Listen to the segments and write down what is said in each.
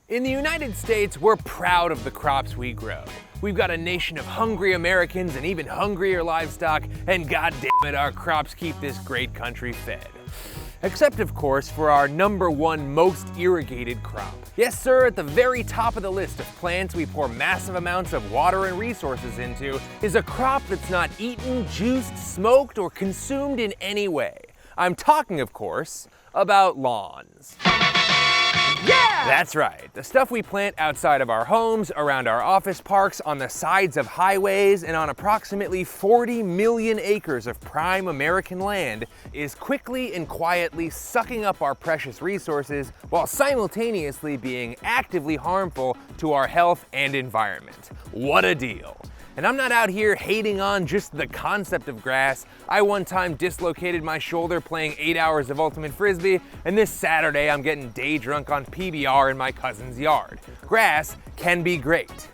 In the United States, we're proud of the crops we grow. We've got a nation of hungry Americans and even hungrier livestock, and god damn it, our crops keep this great country fed. Except, of course, for our #1 most irrigated crop. Yes, sir, at the very top of the list of plants we pour massive amounts of water and resources into is a crop that's not eaten, juiced, smoked, or consumed in any way. I'm talking, of course, about lawns. Yeah! That's right, the stuff we plant outside of our homes, around our office parks, on the sides of highways, and on approximately 40 million acres of prime American land is quickly and quietly sucking up our precious resources while simultaneously being actively harmful to our health and environment. What a deal. And I'm not out here hating on just the concept of grass. I one time dislocated my shoulder playing 8 hours of ultimate frisbee, and this Saturday I'm getting day drunk on PBR in my cousin's yard. Grass can be great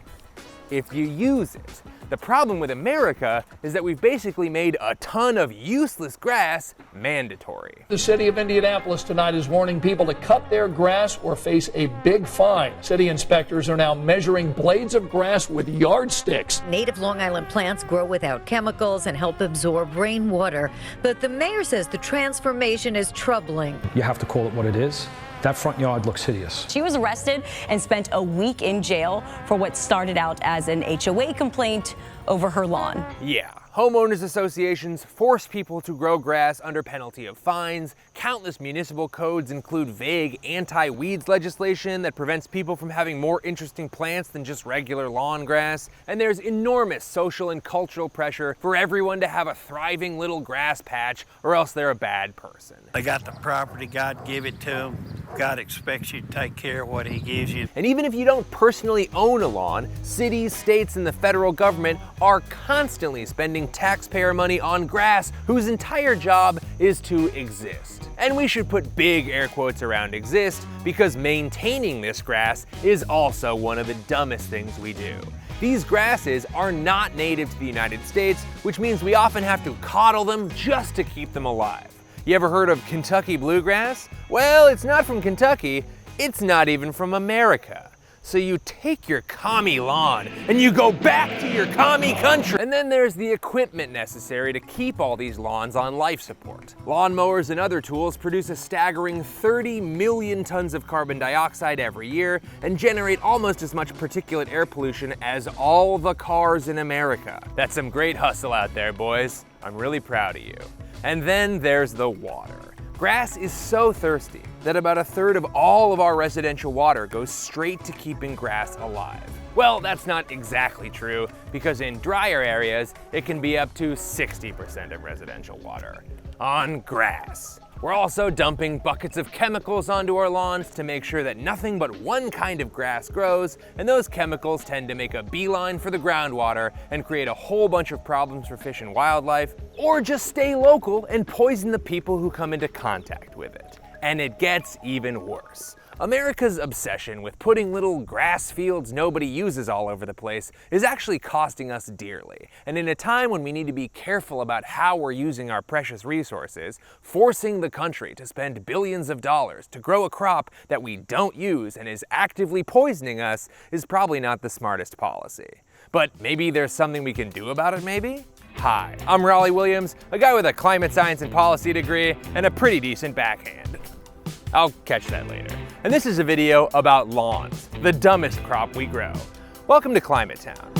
if you use it. The problem with America is that we've basically made a ton of useless grass mandatory. The city of Indianapolis tonight is warning people to cut their grass or face a big fine. City inspectors are now measuring blades of grass with yardsticks. Native Long Island plants grow without chemicals and help absorb rainwater. But the mayor says the transformation is troubling. You have to call it what it is. That front yard looks hideous. She was arrested and spent a week in jail for what started out as an HOA complaint over her lawn. Yeah, homeowners associations force people to grow grass under penalty of fines. Countless municipal codes include vague anti-weeds legislation that prevents people from having more interesting plants than just regular lawn grass. And there's enormous social and cultural pressure for everyone to have a thriving little grass patch, or else they're a bad person. They got the property, God give it to them. God expects you to take care of what he gives you. And even if you don't personally own a lawn, cities, states, and the federal government are constantly spending taxpayer money on grass whose entire job is to exist. And we should put big air quotes around exist, because maintaining this grass is also one of the dumbest things we do. These grasses are not native to the United States, which means we often have to coddle them just to keep them alive. You ever heard of Kentucky bluegrass? Well, it's not from Kentucky, it's not even from America. So you take your commie lawn and you go back to your commie country. And then there's the equipment necessary to keep all these lawns on life support. Lawnmowers and other tools produce a staggering 30 million tons of carbon dioxide every year and generate almost as much particulate air pollution as all the cars in America. That's some great hustle out there, boys. I'm really proud of you. And then there's the water. Grass is so thirsty that about 1/3 of all of our residential water goes straight to keeping grass alive. Well, that's not exactly true, because in drier areas, it can be up to 60% of residential water on grass. We're also dumping buckets of chemicals onto our lawns to make sure that nothing but one kind of grass grows, and those chemicals tend to make a beeline for the groundwater and create a whole bunch of problems for fish and wildlife, or just stay local and poison the people who come into contact with it. And it gets even worse. America's obsession with putting little grass fields nobody uses all over the place is actually costing us dearly. And in a time when we need to be careful about how we're using our precious resources, forcing the country to spend billions of dollars to grow a crop that we don't use and is actively poisoning us is probably not the smartest policy. But maybe there's something we can do about it, maybe? Hi, I'm Rollie Williams, a guy with a climate science and policy degree and a pretty decent backhand. I'll catch that later. And this is a video about lawns, the dumbest crop we grow. Welcome to Climate Town.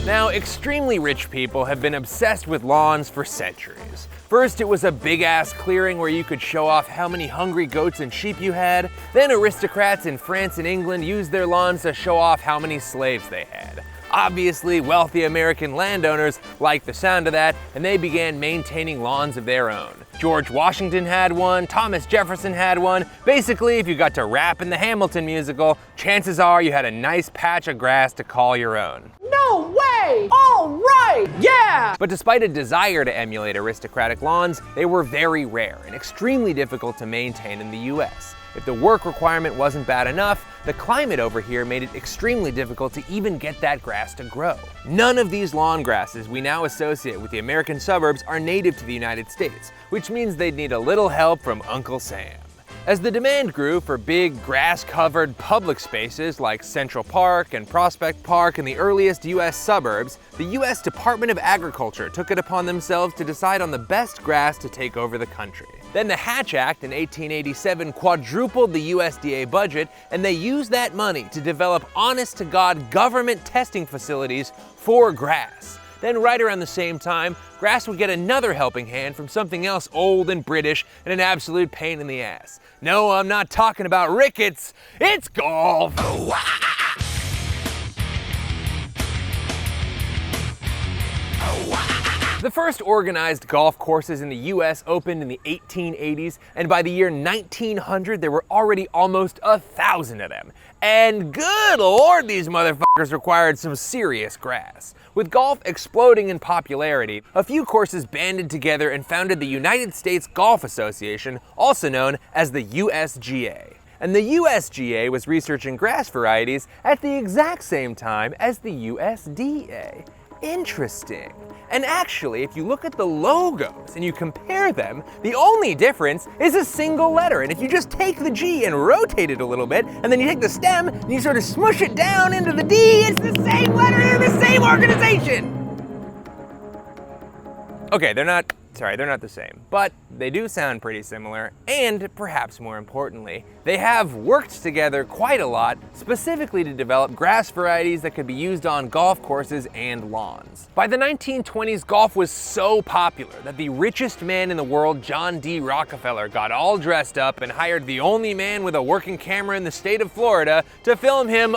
Now, extremely rich people have been obsessed with lawns for centuries. First, it was a big-ass clearing where you could show off how many hungry goats and sheep you had. Then aristocrats in France and England used their lawns to show off how many slaves they had. Obviously, wealthy American landowners liked the sound of that, and they began maintaining lawns of their own. George Washington had one, Thomas Jefferson had one. Basically, if you got to rap in the Hamilton musical, chances are you had a nice patch of grass to call your own. No way! All right! right! Yeah! But despite a desire to emulate aristocratic lawns, they were very rare and extremely difficult to maintain in the US. If the work requirement wasn't bad enough, the climate over here made it extremely difficult to even get that grass to grow. None of these lawn grasses we now associate with the American suburbs are native to the United States, which means they'd need a little help from Uncle Sam. As the demand grew for big, grass-covered public spaces like Central Park and Prospect Park in the earliest US suburbs, the US Department of Agriculture took it upon themselves to decide on the best grass to take over the country. Then the Hatch Act in 1887 quadrupled the USDA budget, and they used that money to develop honest-to-God government testing facilities for grass. Then right around the same time, grass would get another helping hand from something else old and British and an absolute pain in the ass. No, I'm not talking about rickets, it's golf! The first organized golf courses in the US opened in the 1880s, and by the year 1900 there were already almost 1,000 of them. And good lord, these motherfuckers required some serious grass. With golf exploding in popularity, a few courses banded together and founded the United States Golf Association, also known as the USGA. And the USGA was researching grass varieties at the exact same time as the USDA. Interesting. And actually, if you look at the logos and you compare them, the only difference is a single letter. And if you just take the G and rotate it a little bit, and then you take the stem and you sort of smush it down into the D, it's the same letter in the same organization. Okay, they're not the same, but they do sound pretty similar, and perhaps more importantly, they have worked together quite a lot, specifically to develop grass varieties that could be used on golf courses and lawns. By the 1920s, golf was so popular that the richest man in the world, John D. Rockefeller, got all dressed up and hired the only man with a working camera in the state of Florida to film him,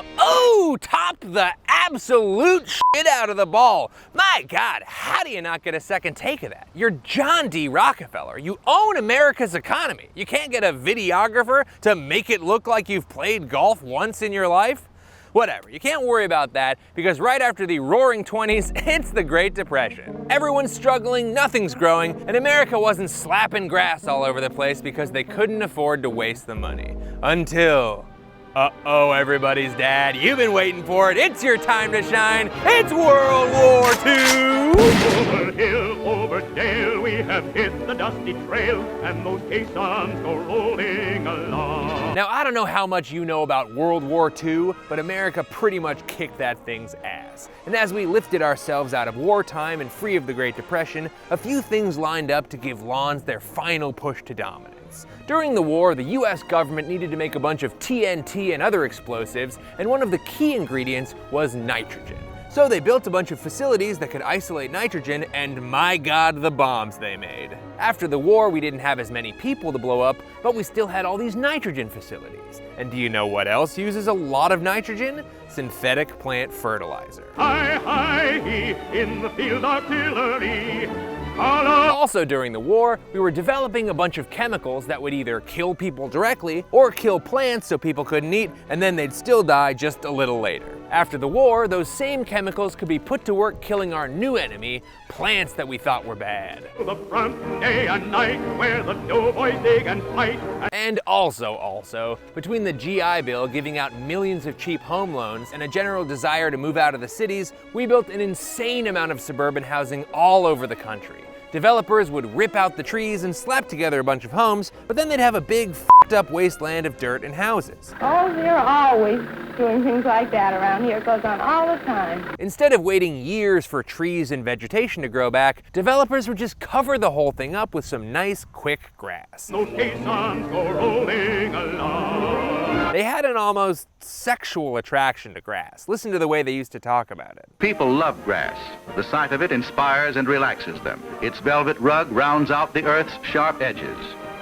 top the absolute shit out of the ball. My God, how do you not get a second take of that? You're John D. Rockefeller. You own America's economy. You can't get a videographer to make it look like you've played golf once in your life? Whatever, you can't worry about that, because right after the roaring 20s, it's the Great Depression. Everyone's struggling, nothing's growing, and America wasn't slapping grass all over the place because they couldn't afford to waste the money. Until... uh-oh, everybody's dad, you've been waiting for it. It's your time to shine. It's World War II! Over hill, over dale, we have hit the dusty trail, and those caissons go rolling along. Now, I don't know how much you know about World War II, but America pretty much kicked that thing's ass. And as we lifted ourselves out of wartime and free of the Great Depression, a few things lined up to give lawns their final push to dominance. During the war, the US government needed to make a bunch of TNT and other explosives, and one of the key ingredients was nitrogen. So they built a bunch of facilities that could isolate nitrogen, and my God, the bombs they made. After the war, we didn't have as many people to blow up, but we still had all these nitrogen facilities. And do you know what else uses a lot of nitrogen? Synthetic plant fertilizer. Hi, hi, he, in the field artillery. Also during the war, we were developing a bunch of chemicals that would either kill people directly or kill plants so people couldn't eat, and then they'd still die just a little later. After the war, those same chemicals could be put to work killing our new enemy, plants that we thought were bad. The front day and night where the doughboys dig and fight. And also, between the GI Bill giving out millions of cheap home loans and a general desire to move out of the cities, we built an insane amount of suburban housing all over the country. Developers would rip out the trees and slap together a bunch of homes, but then they'd have a big f***ed up wasteland of dirt and houses. Oh, they're always doing things like that around here. It goes on all the time. Instead of waiting years for trees and vegetation to grow back, developers would just cover the whole thing up with some nice, quick grass. Those caissons go rolling along. They had an almost sexual attraction to grass. Listen to the way they used to talk about it. People love grass. The sight of it inspires and relaxes them. Its velvet rug rounds out the earth's sharp edges.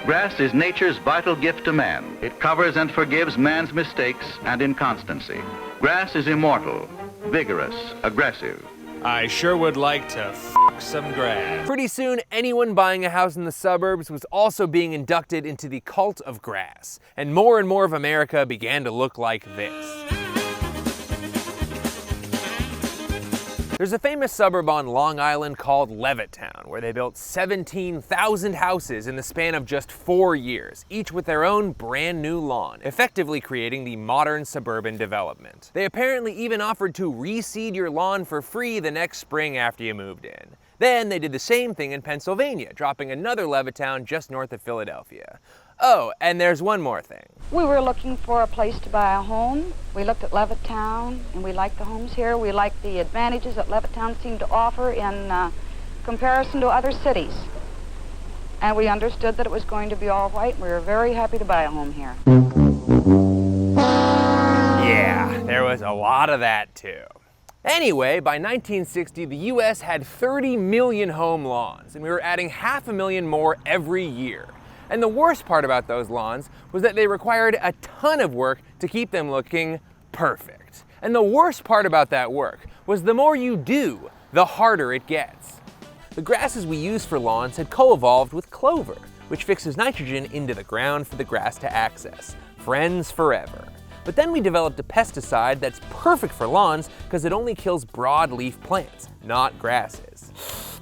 Grass is nature's vital gift to man. It covers and forgives man's mistakes and inconstancy. Grass is immortal, vigorous, aggressive. I sure would like to f*** some grass. Pretty soon, anyone buying a house in the suburbs was also being inducted into the cult of grass, and more of America began to look like this. There's a famous suburb on Long Island called Levittown, where they built 17,000 houses in the span of just 4 years, each with their own brand new lawn, effectively creating the modern suburban development. They apparently even offered to reseed your lawn for free the next spring after you moved in. Then they did the same thing in Pennsylvania, dropping another Levittown just north of Philadelphia. Oh, and there's one more thing. We were looking for a place to buy a home. We looked at Levittown, and we liked the homes here. We liked the advantages that Levittown seemed to offer in comparison to other cities. And we understood that it was going to be all right. We were very happy to buy a home here. Yeah, there was a lot of that too. Anyway, by 1960, the US had 30 million home lawns, and we were adding 500,000 more every year. And the worst part about those lawns was that they required a ton of work to keep them looking perfect. And the worst part about that work was the more you do, the harder it gets. The grasses we use for lawns had co-evolved with clover, which fixes nitrogen into the ground for the grass to access. Friends forever. But then we developed a pesticide that's perfect for lawns because it only kills broadleaf plants, not grasses.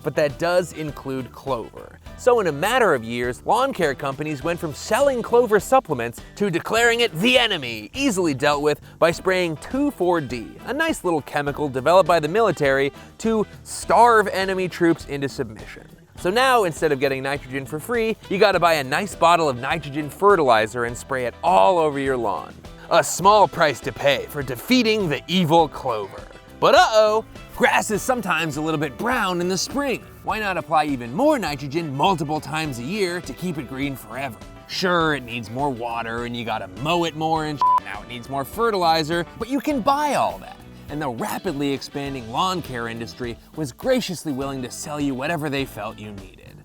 But that does include clover. So in a matter of years, lawn care companies went from selling clover supplements to declaring it the enemy, easily dealt with by spraying 2,4-D, a nice little chemical developed by the military to starve enemy troops into submission. So now, instead of getting nitrogen for free, you gotta buy a nice bottle of nitrogen fertilizer and spray it all over your lawn. A small price to pay for defeating the evil clover. But uh-oh, grass is sometimes a little bit brown in the spring. Why not apply even more nitrogen multiple times a year to keep it green forever? Sure, it needs more water and you gotta mow it more and now it needs more fertilizer, but you can buy all that. And the rapidly expanding lawn care industry was graciously willing to sell you whatever they felt you needed.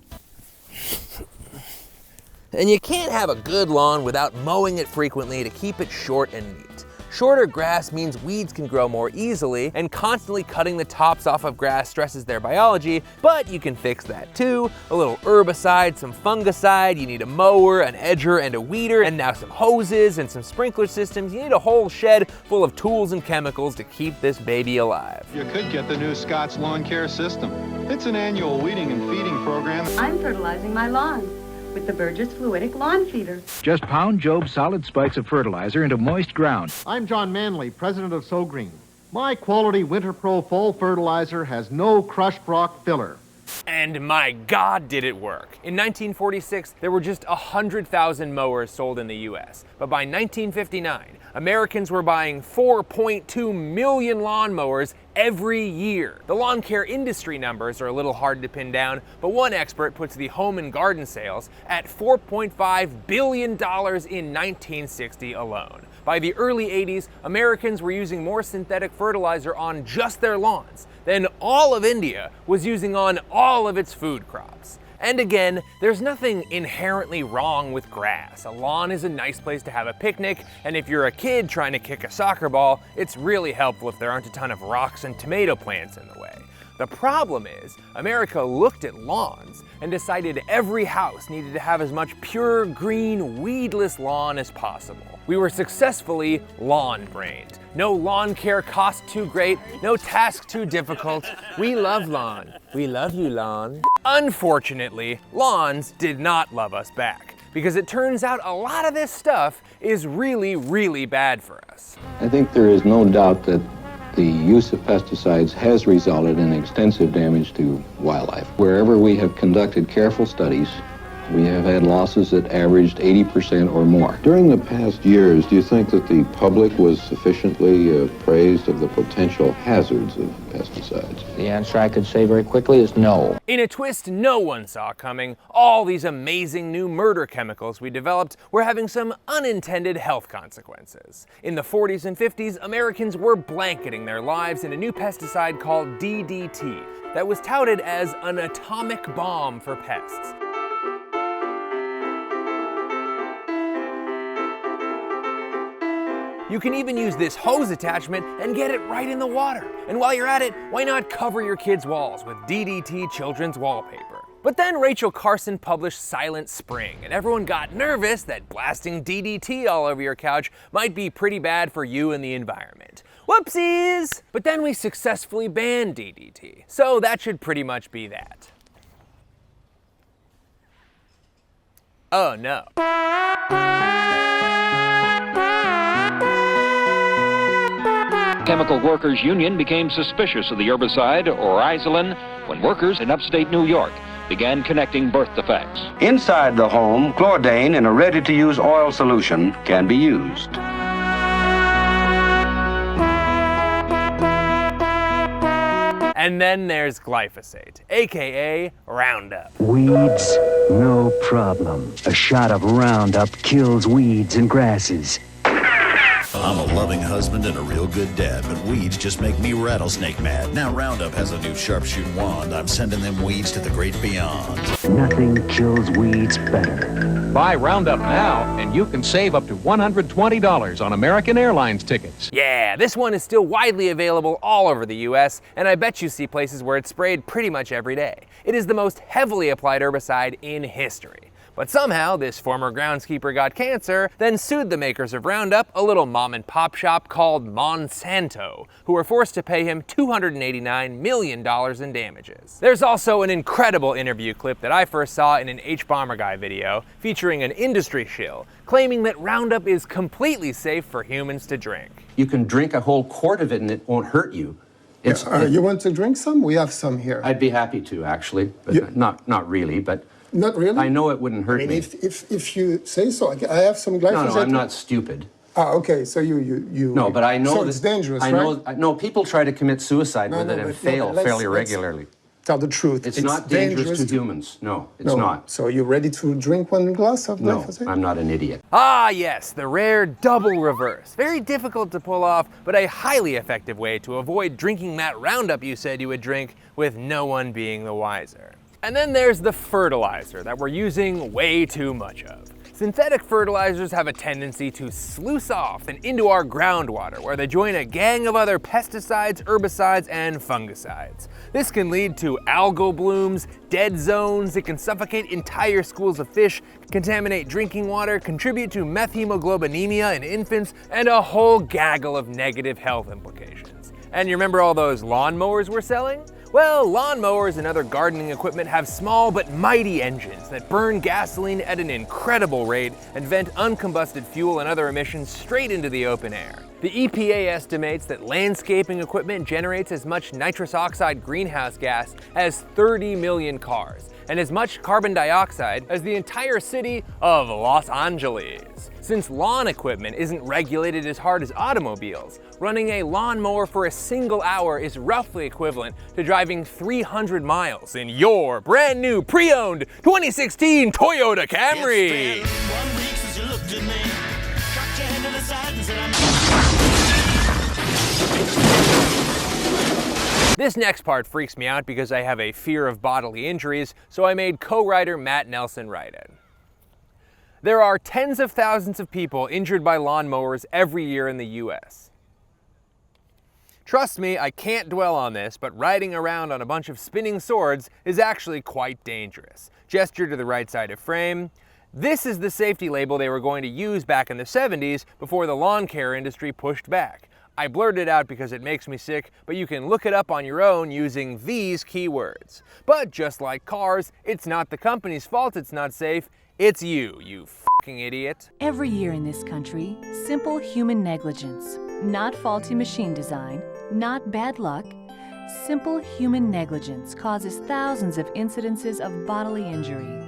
And you can't have a good lawn without mowing it frequently to keep it short and neat. Shorter grass means weeds can grow more easily, and constantly cutting the tops off of grass stresses their biology, but you can fix that too. A little herbicide, some fungicide, you need a mower, an edger, and a weeder, and now some hoses and some sprinkler systems. You need a whole shed full of tools and chemicals to keep this baby alive. You could get the new Scott's Lawn Care System. It's an annual weeding and feeding program. I'm fertilizing my lawn with the Burgess Fluidic Lawn Feeder. Just pound Job's solid spikes of fertilizer into moist ground. I'm John Manley, president of So Green. My quality Winter Pro fall fertilizer has no crushed rock filler. And my God, did it work. In 1946, there were just 100,000 mowers sold in the US. But by 1959, Americans were buying 4.2 million lawnmowers every year. The lawn care industry numbers are a little hard to pin down, but one expert puts the home and garden sales at $4.5 billion in 1960 alone. By the early 80s, Americans were using more synthetic fertilizer on just their lawns than all of India was using on all of its food crops. And again, there's nothing inherently wrong with grass. A lawn is a nice place to have a picnic, and if you're a kid trying to kick a soccer ball, it's really helpful if there aren't a ton of rocks and tomato plants in the way. The problem is, America looked at lawns and decided every house needed to have as much pure, green, weedless lawn as possible. We were successfully lawn-brained. No lawn care cost too great, no task too difficult. We love lawn. We love you, lawn. Unfortunately, lawns did not love us back, because it turns out a lot of this stuff is really, really bad for us. I think there is no doubt that the use of pesticides has resulted in extensive damage to wildlife. Wherever we have conducted careful studies, we have had losses that averaged 80% or more. During the past years, do you think that the public was sufficiently appraised of the potential hazards of pesticides? The answer I could say very quickly is no. In a twist no one saw coming, all these amazing new murder chemicals we developed were having some unintended health consequences. In the 40s and 50s, Americans were blanketing their lives in a new pesticide called DDT that was touted as an atomic bomb for pests. You can even use this hose attachment and get it right in the water. And while you're at it, why not cover your kids' walls with DDT children's wallpaper? But then Rachel Carson published Silent Spring, and everyone got nervous that blasting DDT all over your couch might be pretty bad for you and the environment. Whoopsies! But then we successfully banned DDT, so that should pretty much be that. Oh no. Chemical Workers Union became suspicious of the herbicide, oryzolin, when workers in upstate New York began connecting birth defects. Inside the home, chlordane in a ready-to-use oil solution can be used. And then there's glyphosate, aka Roundup. Weeds, no problem. A shot of Roundup kills weeds and grasses. I'm a loving husband and a real good dad, but weeds just make me rattlesnake mad. Now Roundup has a new sharpshooting wand. I'm sending them weeds to the great beyond. Nothing kills weeds better. Buy Roundup now, and you can save up to $120 on American Airlines tickets. Yeah, this one is still widely available all over the US, and I bet you see places where it's sprayed pretty much every day. It is the most heavily applied herbicide in history. But somehow, this former groundskeeper got cancer, then sued the makers of Roundup, a little mom-and-pop shop called Monsanto, who were forced to pay him $289 million in damages. There's also an incredible interview clip that I first saw in an H-Bomber Guy video, featuring an industry shill, claiming that Roundup is completely safe for humans to drink. You can drink a whole quart of it and it won't hurt you. You want to drink some? We have some here. I'd be happy to, actually, but not really, but... Not really? I know it wouldn't hurt me. If you say so, I have some glyphosate. No, I'm not stupid. Ah, okay, so you... No, but I know... So it's dangerous, right? No, people try to commit suicide with it and fail fairly regularly. Tell the truth. It's not dangerous to humans. No, it's not. So you're ready to drink one glass of glyphosate? No, I'm not an idiot. Ah yes, the rare double reverse. Very difficult to pull off, but a highly effective way to avoid drinking that Roundup you said you would drink with no one being the wiser. And then there's the fertilizer that we're using way too much of. Synthetic fertilizers have a tendency to sluice off and into our groundwater, where they join a gang of other pesticides, herbicides, and fungicides. This can lead to algal blooms, dead zones, it can suffocate entire schools of fish, contaminate drinking water, contribute to methemoglobinemia in infants, and a whole gaggle of negative health implications. And you remember all those lawnmowers we're selling? Well, lawnmowers and other gardening equipment have small but mighty engines that burn gasoline at an incredible rate and vent uncombusted fuel and other emissions straight into the open air. The EPA estimates that landscaping equipment generates as much nitrous oxide greenhouse gas as 30 million cars, and as much carbon dioxide as the entire city of Los Angeles. Since lawn equipment isn't regulated as hard as automobiles, running a lawnmower for a single hour is roughly equivalent to driving 300 miles in your brand new pre-owned 2016 Toyota Camry. This next part freaks me out because I have a fear of bodily injuries, so I made co-writer Matt Nelsen write it. There are tens of thousands of people injured by lawnmowers every year in the US. Trust me, I can't dwell on this, but riding around on a bunch of spinning swords is actually quite dangerous. Gesture to the right side of frame. This is the safety label they were going to use back in the 70s before the lawn care industry pushed back. I blurred it out because it makes me sick, but you can look it up on your own using these keywords. But just like cars, it's not the company's fault it's not safe, it's you fucking idiot. Every year in this country, simple human negligence, not faulty machine design, not bad luck, simple human negligence causes thousands of incidences of bodily injury.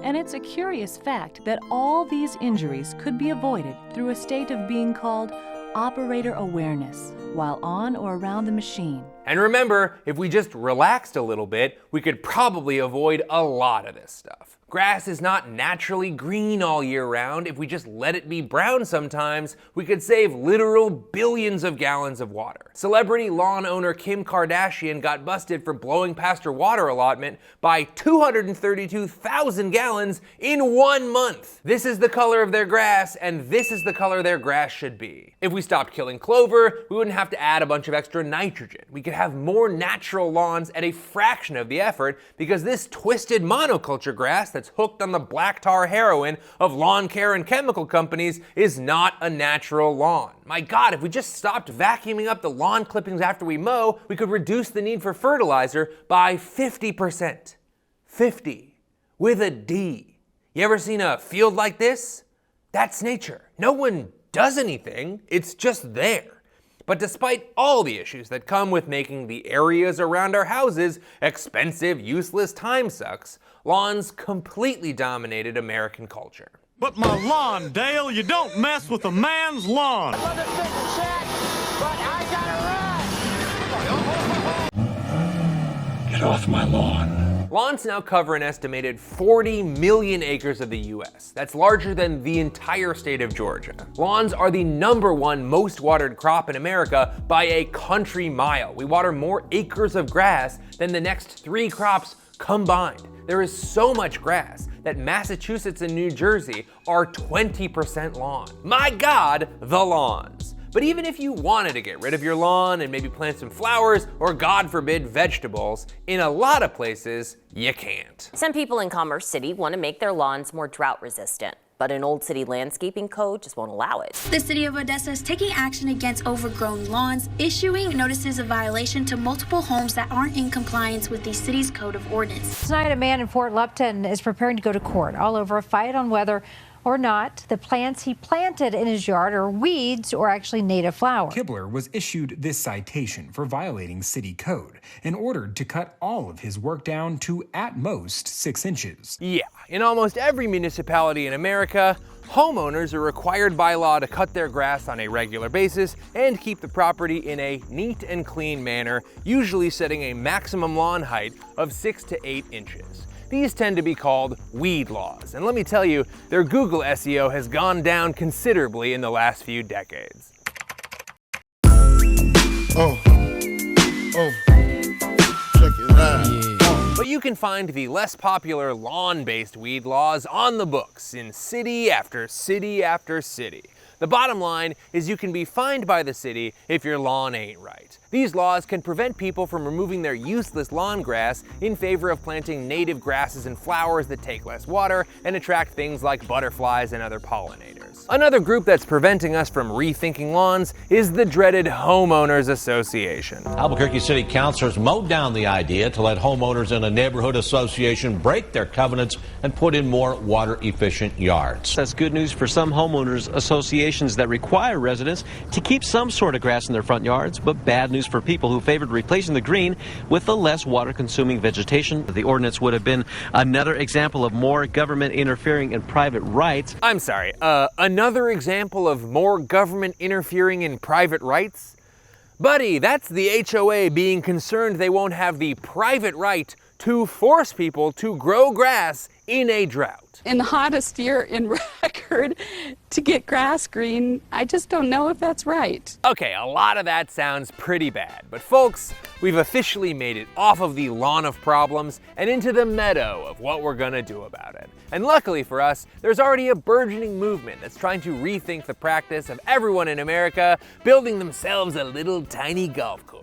And it's a curious fact that all these injuries could be avoided through a state of being called operator awareness while on or around the machine. And remember, if we just relaxed a little bit, we could probably avoid a lot of this stuff. Grass is not naturally green all year round. If we just let it be brown sometimes, we could save literal billions of gallons of water. Celebrity lawn owner Kim Kardashian got busted for blowing past her water allotment by 232,000 gallons in 1 month. This is the color of their grass, and this is the color their grass should be. If we stopped killing clover, we wouldn't have to add a bunch of extra nitrogen. We could have more natural lawns at a fraction of the effort because this twisted monoculture grass that's hooked on the black tar heroin of lawn care and chemical companies is not a natural lawn. My God, if we just stopped vacuuming up the lawn clippings after we mow, we could reduce the need for fertilizer by 50%. 50. With a D. You ever seen a field like this? That's nature. No one does anything, it's just there. But despite all the issues that come with making the areas around our houses expensive, useless time sucks, lawns completely dominated American culture. But my lawn, Dale, you don't mess with a man's lawn. Get off my lawn. Lawns now cover an estimated 40 million acres of the US. That's larger than the entire state of Georgia. Lawns are the #1 most watered crop in America by a country mile. We water more acres of grass than the next 3 crops combined. There is so much grass that Massachusetts and New Jersey are 20% lawn. My God, the lawns. But even if you wanted to get rid of your lawn and maybe plant some flowers or, God forbid, vegetables, in a lot of places, you can't. Some people in Commerce City want to make their lawns more drought resistant, but an old city landscaping code just won't allow it. The city of Odessa is taking action against overgrown lawns, issuing notices of violation to multiple homes that aren't in compliance with the city's code of ordinance. Tonight, a man in Fort Lupton is preparing to go to court all over a fight on whether or not the plants he planted in his yard are weeds or actually native flowers. Kibler was issued this citation for violating city code and ordered to cut all of his work down to at most 6 inches. Yeah, in almost every municipality in America, homeowners are required by law to cut their grass on a regular basis and keep the property in a neat and clean manner, usually setting a maximum lawn height of 6 to 8 inches. These tend to be called weed laws, and let me tell you, their Google SEO has gone down considerably in the last few decades. Check it out. But you can find the less popular lawn-based weed laws on the books in city after city after city. The bottom line is you can be fined by the city if your lawn ain't right. These laws can prevent people from removing their useless lawn grass in favor of planting native grasses and flowers that take less water and attract things like butterflies and other pollinators. Another group that's preventing us from rethinking lawns is the dreaded Homeowners Association. Albuquerque City Councilors mowed down the idea to let homeowners in a neighborhood association break their covenants and put in more water-efficient yards. That's good news for some homeowners associations that require residents to keep some sort of grass in their front yards, but bad news for people who favored replacing the green with the less water-consuming vegetation. The ordinance would have been another example of more government interfering in private rights. I'm sorry, another example of more government interfering in private rights? Buddy, that's the HOA being concerned they won't have the private right to force people to grow grass in a drought. In the hottest year in record to get grass green, I just don't know if that's right. Okay, a lot of that sounds pretty bad, but folks, we've officially made it off of the lawn of problems and into the meadow of what we're gonna do about it. And luckily for us, there's already a burgeoning movement that's trying to rethink the practice of everyone in America building themselves a little tiny golf course.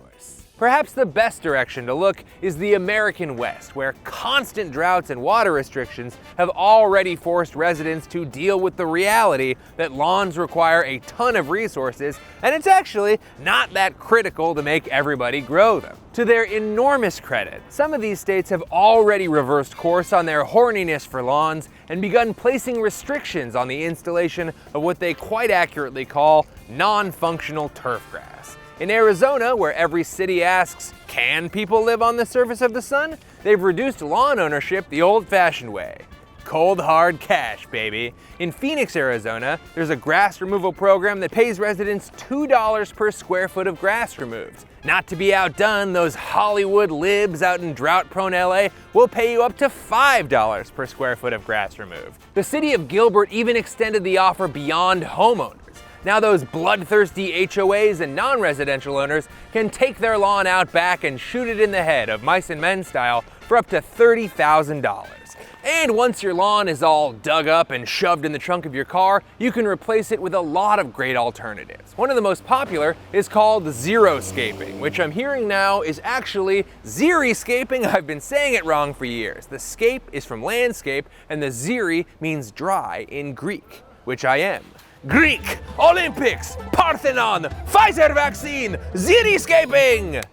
Perhaps the best direction to look is the American West, where constant droughts and water restrictions have already forced residents to deal with the reality that lawns require a ton of resources, and it's actually not that critical to make everybody grow them. To their enormous credit, some of these states have already reversed course on their horniness for lawns and begun placing restrictions on the installation of what they quite accurately call non-functional turf grass. In Arizona, where every city asks, can people live on the surface of the sun? They've reduced lawn ownership the old-fashioned way. Cold, hard cash, baby. In Phoenix, Arizona, there's a grass removal program that pays residents $2 per square foot of grass removed. Not to be outdone, those Hollywood libs out in drought-prone LA will pay you up to $5 per square foot of grass removed. The city of Gilbert even extended the offer beyond homeowners. Now those bloodthirsty HOAs and non-residential owners can take their lawn out back and shoot it in the head of mice and men style for up to $30,000. And once your lawn is all dug up and shoved in the trunk of your car, you can replace it with a lot of great alternatives. One of the most popular is called xeriscaping, which I'm hearing now is actually xeriscaping. I've been saying it wrong for years. The scape is from landscape, and the xeri means dry in Greek, which I am. Greek, Olympics, Parthenon, Pfizer vaccine, xeriscaping!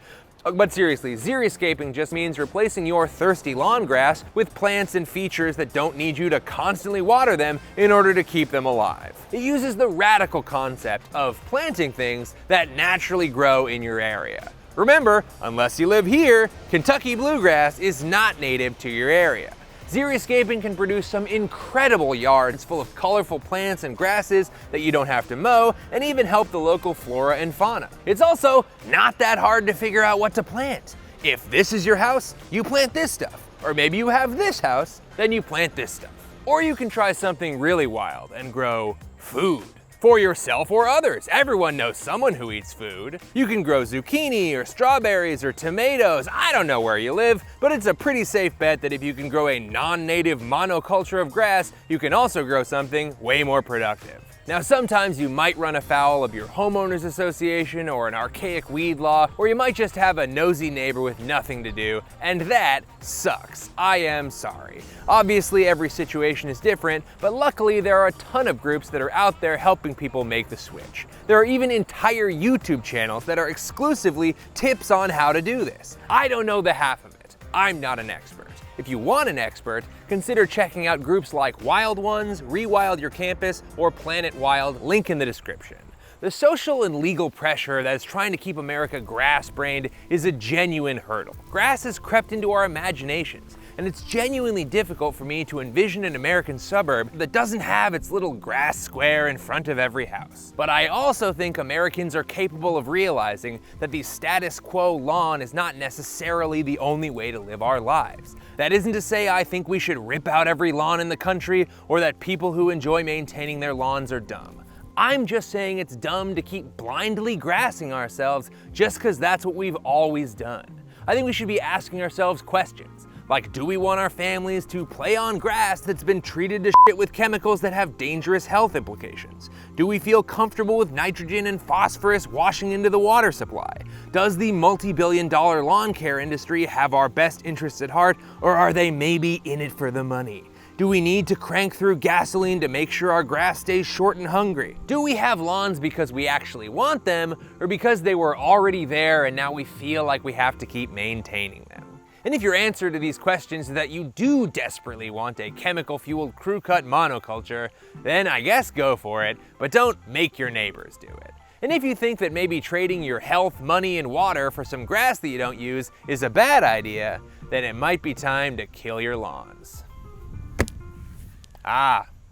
But seriously, xeriscaping just means replacing your thirsty lawn grass with plants and features that don't need you to constantly water them in order to keep them alive. It uses the radical concept of planting things that naturally grow in your area. Remember, unless you live here, Kentucky bluegrass is not native to your area. Xeriscaping can produce some incredible yards full of colorful plants and grasses that you don't have to mow, and even help the local flora and fauna. It's also not that hard to figure out what to plant. If this is your house, you plant this stuff. Or maybe you have this house, then you plant this stuff. Or you can try something really wild and grow food. For yourself or others. Everyone knows someone who eats food. You can grow zucchini or strawberries or tomatoes. I don't know where you live, but it's a pretty safe bet that if you can grow a non-native monoculture of grass, you can also grow something way more productive. Now, sometimes you might run afoul of your homeowners association or an archaic weed law, or you might just have a nosy neighbor with nothing to do, and that sucks. I am sorry. Obviously, every situation is different, but luckily there are a ton of groups that are out there helping people make the switch. There are even entire YouTube channels that are exclusively tips on how to do this. I don't know the half of it. I'm not an expert. If you want an expert, consider checking out groups like Wild Ones, Rewild Your Campus, or Planet Wild, link in the description. The social and legal pressure that is trying to keep America grass-brained is a genuine hurdle. Grass has crept into our imaginations, and it's genuinely difficult for me to envision an American suburb that doesn't have its little grass square in front of every house. But I also think Americans are capable of realizing that the status quo lawn is not necessarily the only way to live our lives. That isn't to say I think we should rip out every lawn in the country, or that people who enjoy maintaining their lawns are dumb. I'm just saying it's dumb to keep blindly grassing ourselves just because that's what we've always done. I think we should be asking ourselves questions, like, do we want our families to play on grass that's been treated to shit with chemicals that have dangerous health implications? Do we feel comfortable with nitrogen and phosphorus washing into the water supply? Does the multi-billion-dollar lawn care industry have our best interests at heart, or are they maybe in it for the money? Do we need to crank through gasoline to make sure our grass stays short and hungry? Do we have lawns because we actually want them, or because they were already there and now we feel like we have to keep maintaining them? And if your answer to these questions is that you do desperately want a chemical-fueled crew-cut monoculture, then I guess go for it, but don't make your neighbors do it. And if you think that maybe trading your health, money, and water for some grass that you don't use is a bad idea, then it might be time to kill your lawns.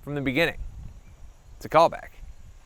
From the beginning. It's a callback.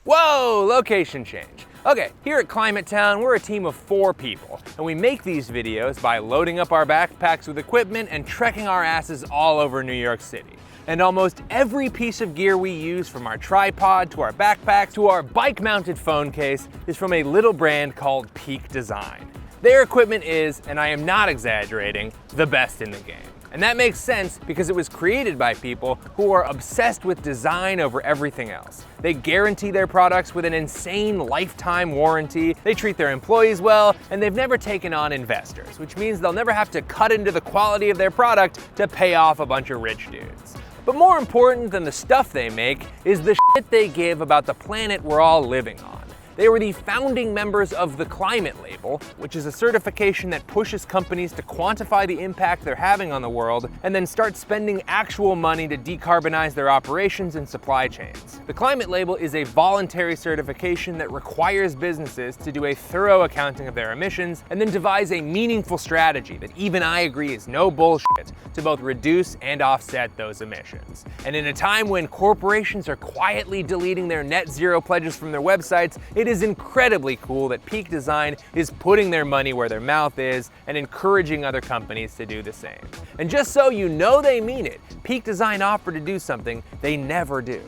Whoa, location change. Okay, here at Climate Town, we're a team of 4 people, and we make these videos by loading up our backpacks with equipment and trekking our asses all over New York City. And almost every piece of gear we use, from our tripod to our backpack to our bike-mounted phone case, is from a little brand called Peak Design. Their equipment is, and I am not exaggerating, the best in the game. And that makes sense because it was created by people who are obsessed with design over everything else. They guarantee their products with an insane lifetime warranty, they treat their employees well, and they've never taken on investors, which means they'll never have to cut into the quality of their product to pay off a bunch of rich dudes. But more important than the stuff they make is the shit they give about the planet we're all living on. They were the founding members of the Climate Label, which is a certification that pushes companies to quantify the impact they're having on the world and then start spending actual money to decarbonize their operations and supply chains. The Climate Label is a voluntary certification that requires businesses to do a thorough accounting of their emissions and then devise a meaningful strategy that even I agree is no bullshit to both reduce and offset those emissions. And in a time when corporations are quietly deleting their net zero pledges from their websites, it is incredibly cool that Peak Design is putting their money where their mouth is and encouraging other companies to do the same. And just so you know they mean it, Peak Design offered to do something they never do.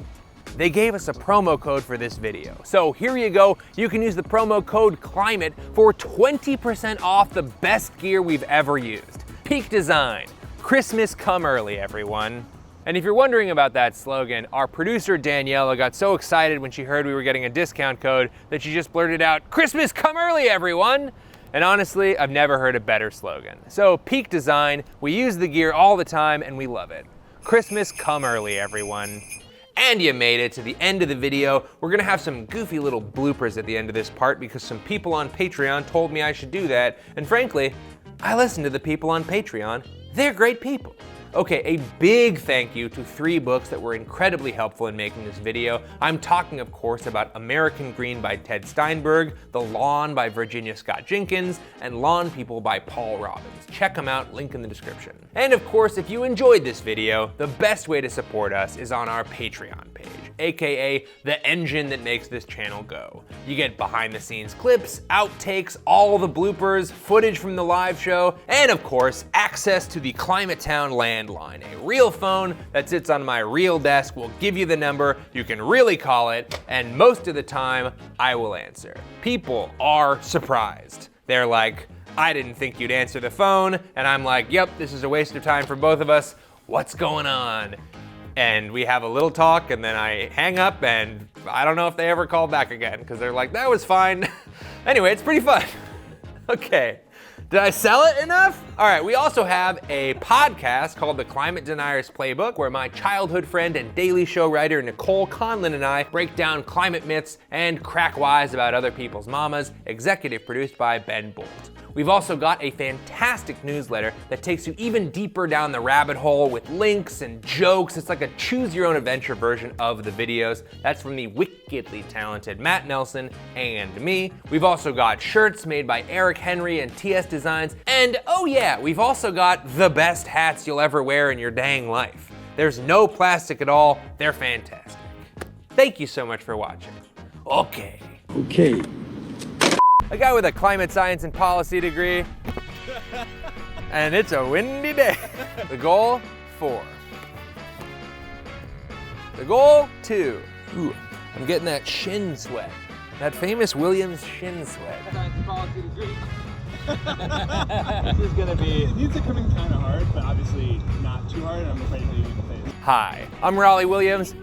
They gave us a promo code for this video. So here you go, you can use the promo code CLIMATE for 20% off the best gear we've ever used. Peak Design. Christmas come early, everyone. And if you're wondering about that slogan, our producer Daniella got so excited when she heard we were getting a discount code that she just blurted out, "Christmas come early, everyone!" And honestly, I've never heard a better slogan. So peak design, we use the gear all the time and we love it. Christmas come early, everyone. And you made it to the end of the video. We're gonna have some goofy little bloopers at the end of this part because some people on Patreon told me I should do that. And frankly, I listen to the people on Patreon. They're great people. Okay, a big thank you to 3 books that were incredibly helpful in making this video. I'm talking, of course, about American Green by Ted Steinberg, The Lawn by Virginia Scott Jenkins, and Lawn People by Paul Robbins. Check them out, link in the description. And of course, if you enjoyed this video, the best way to support us is on our Patreon page, aka the engine that makes this channel go. You get behind the scenes clips, outtakes, all the bloopers, footage from the live show, and of course, access to the Climate Town landline. A real phone that sits on my real desk will give you the number, you can really call it, and most of the time, I will answer. People are surprised. They're like, I didn't think you'd answer the phone, and I'm like, yep, this is a waste of time for both of us. What's going on? And we have a little talk, and then I hang up, and I don't know if they ever call back again, because they're like, that was fine. Anyway, it's pretty fun. Okay. Did I sell it enough? All right, we also have a podcast called The Climate Denier's Playbook, where my childhood friend and Daily Show writer Nicole Conlon and I break down climate myths and crack wise about other people's mamas, executive produced by Ben Boult. We've also got a fantastic newsletter that takes you even deeper down the rabbit hole with links and jokes. It's like a choose your own adventure version of the videos. That's from the wickedly talented Matt Nelsen and me. We've also got shirts made by Eric Henry and TS Designs. And oh yeah, we've also got the best hats you'll ever wear in your dang life. There's no plastic at all. They're fantastic. Thank you so much for watching. Okay. A guy with a climate science and policy degree, and it's a windy day. The goal, 4. The goal, 2. Ooh, I'm getting that shin sweat. That famous Williams shin sweat. Science and policy degree. This is gonna be, it needs to come in kind of hard, but obviously not too hard, and I'm afraid to hit you in the face. Hi, I'm Rollie Williams.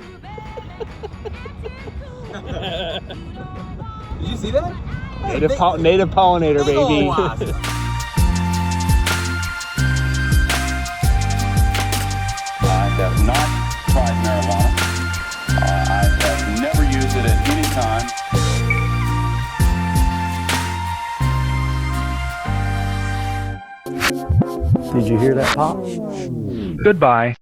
Did you see that? Native pollinator, baby. I have not tried marijuana. I have never used it at any time. Did you hear that pop? Goodbye.